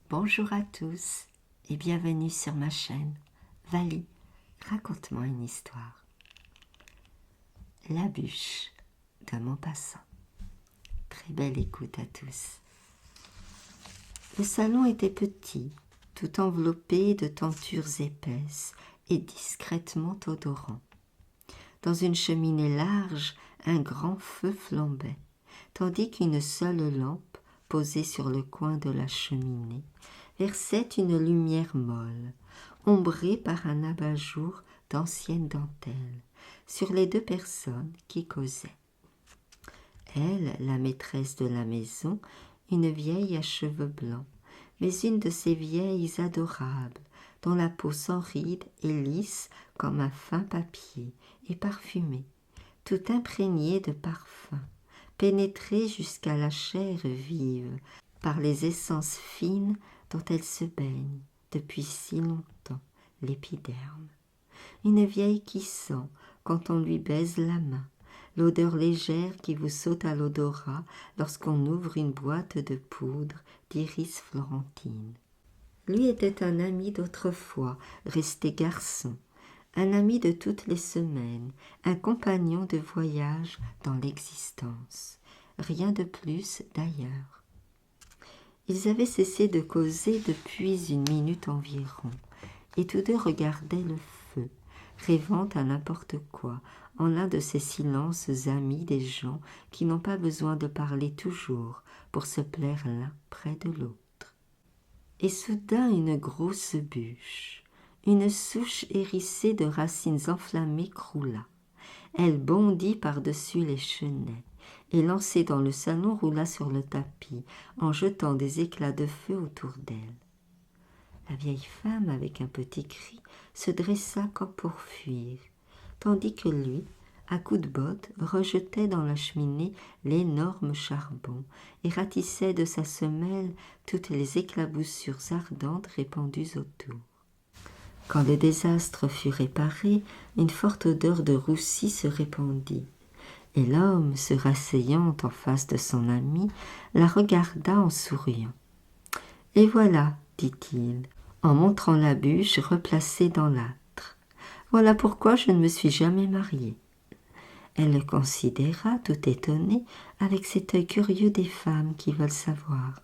Bonjour à tous et bienvenue sur ma chaîne Vali, raconte-moi une histoire. La bûche de Maupassant. Très belle écoute à tous. Le salon était petit, tout enveloppé de tentures épaisses et discrètement odorant. Dans une cheminée large, un grand feu flambait, tandis qu'une seule lampe, posée sur le coin de la cheminée, versait une lumière molle, ombrée par un abat-jour d'ancienne dentelle, sur les deux personnes qui causaient. Elle, la maîtresse de la maison, une vieille à cheveux blancs, mais une de ces vieilles adorables, dont la peau sans rides est lisse comme un fin papier et parfumée, tout imprégnée de parfums, pénétrée jusqu'à la chair vive par les essences fines dont elle se baigne depuis si longtemps l'épiderme. Une vieille qui sent, quand on lui baise la main, l'odeur légère qui vous saute à l'odorat lorsqu'on ouvre une boîte de poudre d'iris florentine. Lui était un ami d'autrefois, resté garçon, un ami de toutes les semaines, un compagnon de voyage dans l'existence. Rien de plus d'ailleurs. Ils avaient cessé de causer depuis une minute environ, et tous deux regardaient le feu, rêvant à n'importe quoi, en l'un de ces silences amis des gens qui n'ont pas besoin de parler toujours pour se plaire l'un près de l'autre. Et soudain une grosse bûche, une souche hérissée de racines enflammées croula. Elle bondit par-dessus les chenets et lancée dans le salon roula sur le tapis en jetant des éclats de feu autour d'elle. La vieille femme, avec un petit cri, se dressa comme pour fuir, tandis que lui, à coups de botte, rejetait dans la cheminée l'énorme charbon et ratissait de sa semelle toutes les éclaboussures ardentes répandues autour. Quand le désastre fut réparé, une forte odeur de roussi se répandit, et l'homme, se rasseyant en face de son amie, la regarda en souriant. « Et voilà, dit-il, en montrant la bûche replacée dans l'âtre. Voilà pourquoi je ne me suis jamais mariée. » Elle le considéra, tout étonnée, avec cet œil curieux des femmes qui veulent savoir.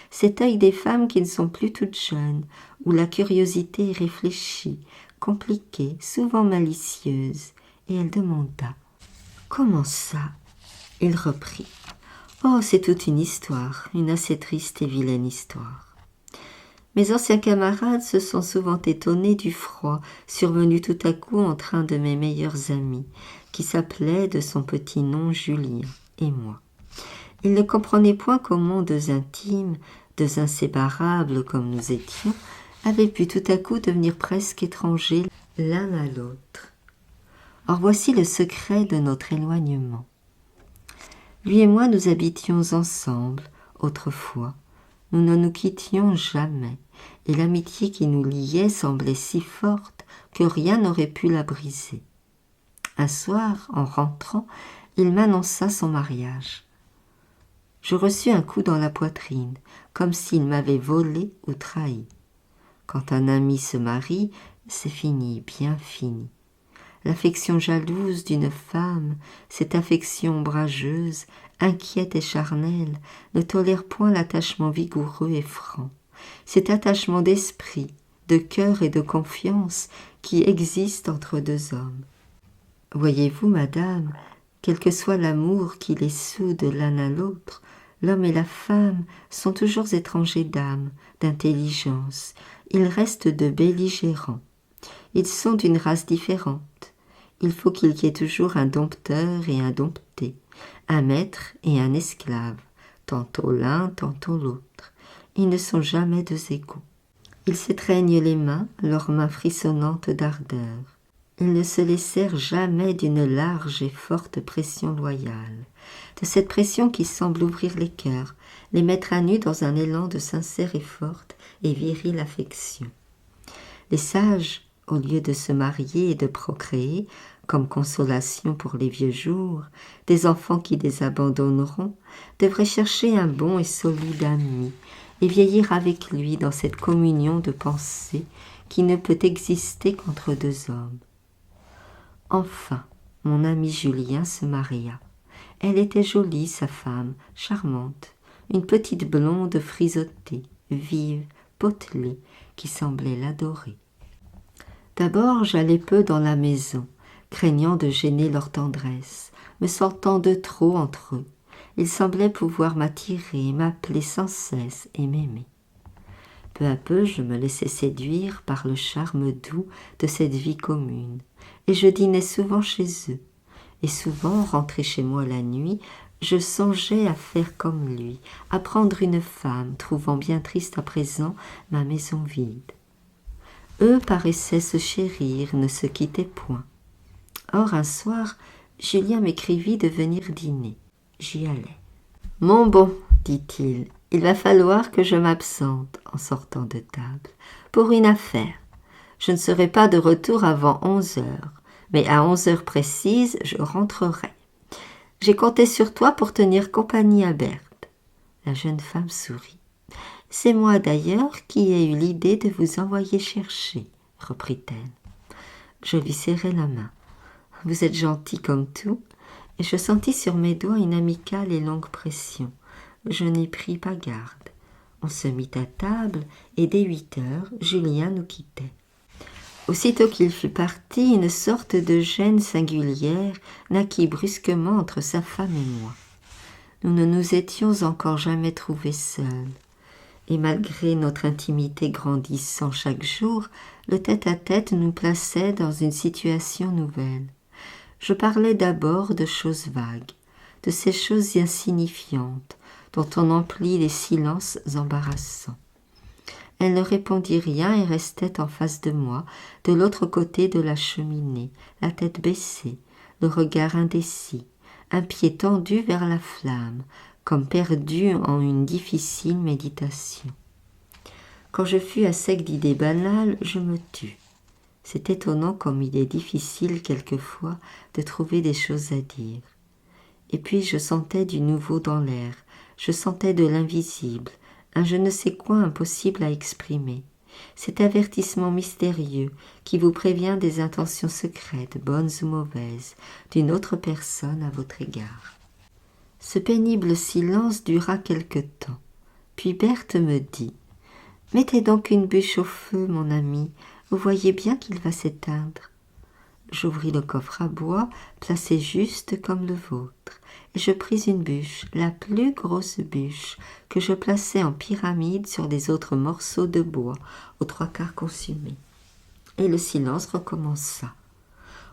Cet œil des femmes qui ne sont plus toutes jeunes, où la curiosité est réfléchie, compliquée, souvent malicieuse, et elle demanda « Comment ça ?» Il reprit « Oh, c'est toute une histoire, une assez triste et vilaine histoire. » Mes anciens camarades se sont souvent étonnés du froid survenu tout à coup entre un de mes meilleurs amis, qui s'appelait de son petit nom Julien, et moi. Ils ne comprenaient point comment deux intimes, deux inséparables comme nous étions, avaient pu tout à coup devenir presque étrangers l'un à l'autre. Or voici le secret de notre éloignement. Lui et moi nous habitions ensemble, autrefois. Nous ne nous quittions jamais, et l'amitié qui nous liait semblait si forte que rien n'aurait pu la briser. Un soir, en rentrant, il m'annonça son mariage. Je reçus un coup dans la poitrine, comme s'il m'avait volé ou trahi. Quand un ami se marie, c'est fini, bien fini. L'affection jalouse d'une femme, cette affection ombrageuse, inquiète et charnelle, ne tolère point l'attachement vigoureux et franc. Cet attachement d'esprit, de cœur et de confiance qui existe entre deux hommes. Voyez-vous, madame, quel que soit l'amour qui les soude l'un à l'autre, l'homme et la femme sont toujours étrangers d'âme, d'intelligence. Ils restent de belligérants. Ils sont d'une race différente. Il faut qu'il y ait toujours un dompteur et un dompté, un maître et un esclave, tantôt l'un, tantôt l'autre. Ils ne sont jamais deux égaux. Ils s'étreignent les mains, leurs mains frissonnantes d'ardeur. Ils ne se laissèrent jamais d'une large et forte pression loyale, de cette pression qui semble ouvrir les cœurs, les mettre à nu dans un élan de sincère et forte et virile affection. Les sages, au lieu de se marier et de procréer, comme consolation pour les vieux jours, des enfants qui les abandonneront, devraient chercher un bon et solide ami, et vieillir avec lui dans cette communion de pensée qui ne peut exister qu'entre deux hommes. Enfin, mon ami Julien se maria. Elle était jolie, sa femme, charmante, une petite blonde frisottée, vive, potelée, qui semblait l'adorer. D'abord, j'allais peu dans la maison, craignant de gêner leur tendresse, me sentant de trop entre eux. Ils semblaient pouvoir m'attirer, m'appeler sans cesse et m'aimer. Peu à peu, je me laissais séduire par le charme doux de cette vie commune, et je dînais souvent chez eux. Et souvent, rentré chez moi la nuit, je songeais à faire comme lui, à prendre une femme, trouvant bien triste à présent ma maison vide. Eux paraissaient se chérir, ne se quittaient point. Or, un soir, Julien m'écrivit de venir dîner. J'y allais. « Mon bon, dit-il, il va falloir que je m'absente en sortant de table, pour une affaire. Je ne serai pas de retour avant 11 heures, mais à 11 heures précises, je rentrerai. J'ai compté sur toi pour tenir compagnie à Berthe. » La jeune femme sourit. « C'est moi d'ailleurs qui ai eu l'idée de vous envoyer chercher, » reprit-elle. Je lui serrai la main. « Vous êtes gentil comme tout. » Et je sentis sur mes doigts une amicale et longue pression. Je n'y pris pas garde. On se mit à table, et dès 8 heures, Julien nous quittait. Aussitôt qu'il fut parti, une sorte de gêne singulière naquit brusquement entre sa femme et moi. Nous ne nous étions encore jamais trouvés seuls, et malgré notre intimité grandissant chaque jour, le tête-à-tête nous plaçait dans une situation nouvelle. Je parlais d'abord de choses vagues, de ces choses insignifiantes dont on emplit les silences embarrassants. Elle ne répondit rien et restait en face de moi, de l'autre côté de la cheminée, la tête baissée, le regard indécis, un pied tendu vers la flamme, comme perdu en une difficile méditation. Quand je fus à sec d'idées banales, je me tus. C'est étonnant comme il est difficile quelquefois de trouver des choses à dire. Et puis je sentais du nouveau dans l'air, je sentais de l'invisible, un je ne sais quoi impossible à exprimer. Cet avertissement mystérieux qui vous prévient des intentions secrètes, bonnes ou mauvaises, d'une autre personne à votre égard. Ce pénible silence dura quelque temps. Puis Berthe me dit « Mettez donc une bûche au feu, mon ami, vous voyez bien qu'il va s'éteindre. » J'ouvris le coffre à bois, placé juste comme le vôtre, et je pris une bûche, la plus grosse bûche, que je plaçai en pyramide sur les autres morceaux de bois, aux 3/4 consumés. Et le silence recommença.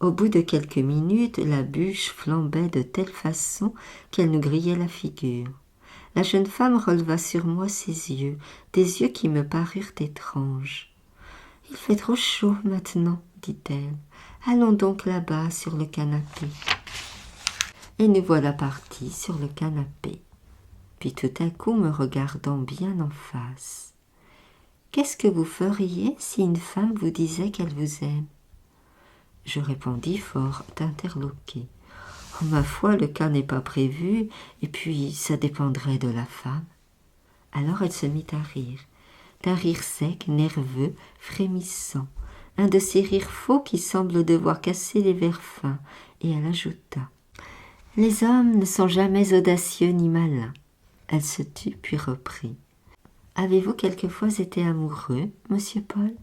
Au bout de quelques minutes, la bûche flambait de telle façon qu'elle nous grillait la figure. La jeune femme releva sur moi ses yeux, des yeux qui me parurent étranges. « Il fait trop chaud maintenant, » dit-elle. « Allons donc là-bas sur le canapé. » Et nous voilà partis sur le canapé. Puis tout à coup, me regardant bien en face. « Qu'est-ce que vous feriez si une femme vous disait qu'elle vous aime ?» Je répondis fort interloqué. « Oh, ma foi, le cas n'est pas prévu, et puis ça dépendrait de la femme. » Alors elle se mit à rire, d'un rire sec, nerveux, frémissant, un de ces rires faux qui semblent devoir casser les vers fins, et elle ajouta « Les hommes ne sont jamais audacieux ni malins. » Elle se tut, puis reprit « Avez-vous quelquefois été amoureux, monsieur Paul ?»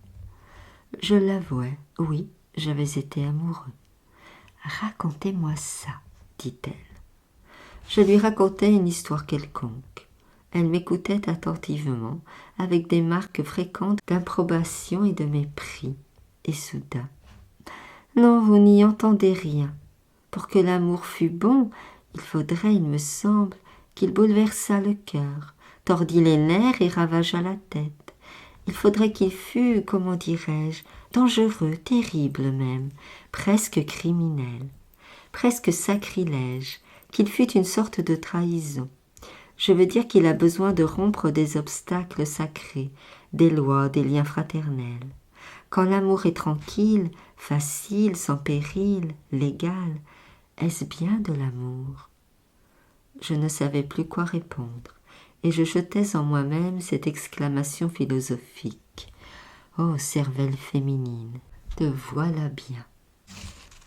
Je l'avouai, oui, j'avais été amoureux. « Racontez-moi ça, dit-elle. » Je lui racontai une histoire quelconque. Elle m'écoutait attentivement, avec des marques fréquentes d'improbation et de mépris. Et soudain, « Non, vous n'y entendez rien. Pour que l'amour fût bon, il faudrait, il me semble, qu'il bouleversât le cœur, tordît les nerfs et ravageât la tête. Il faudrait qu'il fût, comment dirais-je, dangereux, terrible même, presque criminel, presque sacrilège, qu'il fût une sorte de trahison. Je veux dire qu'il a besoin de rompre des obstacles sacrés, des lois, des liens fraternels. Quand l'amour est tranquille, facile, sans péril, légal, est-ce bien de l'amour ? Je ne savais plus quoi répondre, et je jetais en moi-même cette exclamation philosophique. Oh, cervelle féminine, te voilà bien.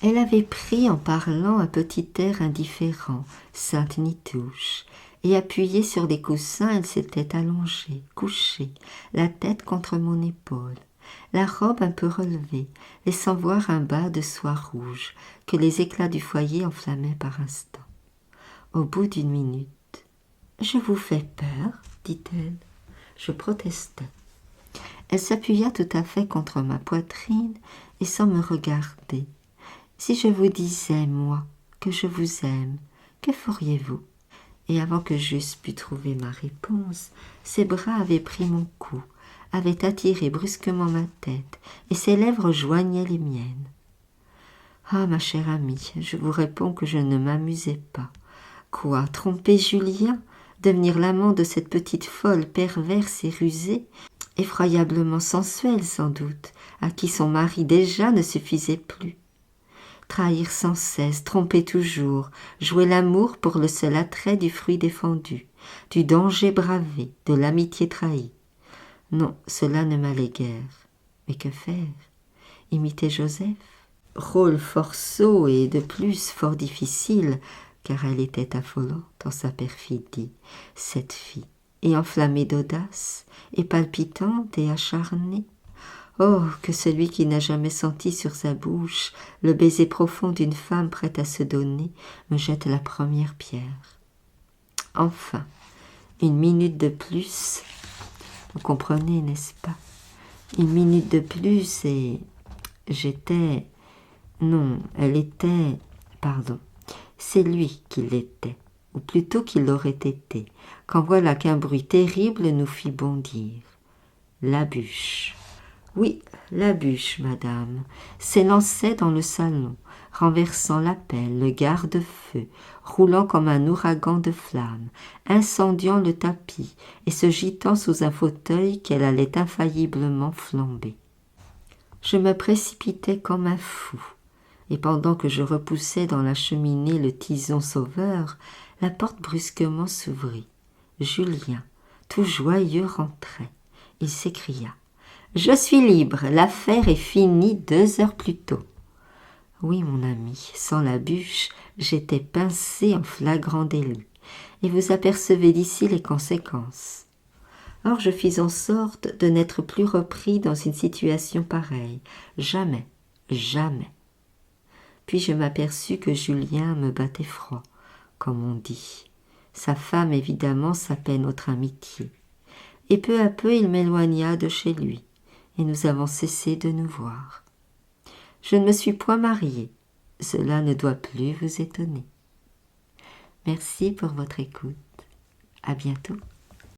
Elle avait pris en parlant un petit air indifférent, sainte Nitouche, et appuyée sur les coussins, elle s'était allongée, couchée, la tête contre mon épaule, la robe un peu relevée, laissant voir un bas de soie rouge que les éclats du foyer enflammaient par instants. Au bout d'une minute, « Je vous fais peur ?» dit-elle. Je protestais. Elle s'appuya tout à fait contre ma poitrine et sans me regarder. « Si je vous disais, moi, que je vous aime, que feriez-vous » Et avant que j'eusse pu trouver ma réponse, ses bras avaient pris mon cou, avaient attiré brusquement ma tête, et ses lèvres joignaient les miennes. « Ah, ma chère amie, je vous réponds que je ne m'amusais pas. Quoi, tromper Julien, devenir l'amant de cette petite folle perverse et rusée, effroyablement sensuelle sans doute, à qui son mari déjà ne suffisait plus. Trahir sans cesse, tromper toujours, jouer l'amour pour le seul attrait du fruit défendu, du danger bravé, de l'amitié trahie. Non, cela ne m'allait guère. Mais que faire? Imiter Joseph? Rôle fort sot et de plus fort difficile, car elle était affolante en sa perfidie, cette fille, et enflammée d'audace, et palpitante et acharnée. Oh, que celui qui n'a jamais senti sur sa bouche le baiser profond d'une femme prête à se donner me jette la première pierre. Enfin, une minute de plus, vous comprenez, n'est-ce pas? Une minute de plus et j'étais... Non, elle était... Pardon, c'est lui qui l'était, ou plutôt qu'il l'aurait été, quand voilà qu'un bruit terrible nous fit bondir. La bûche. Oui, la bûche, madame, s'élançait dans le salon, renversant la pelle, le garde-feu, roulant comme un ouragan de flammes, incendiant le tapis et se gitant sous un fauteuil qu'elle allait infailliblement flamber. Je me précipitai comme un fou, et pendant que je repoussais dans la cheminée le tison sauveur, la porte brusquement s'ouvrit. Julien, tout joyeux, rentrait. Il s'écria: « Je suis libre, l'affaire est finie 2 heures plus tôt. » Oui, mon ami, sans la bûche, j'étais pincé en flagrant délit, et vous apercevez d'ici les conséquences. Or, je fis en sorte de n'être plus repris dans une situation pareille. Jamais, jamais. Puis je m'aperçus que Julien me battait froid, comme on dit. Sa femme, évidemment, sapait notre amitié. Et peu à peu, il m'éloigna de chez lui, et nous avons cessé de nous voir. Je ne me suis point mariée. Cela ne doit plus vous étonner. Merci pour votre écoute. À bientôt.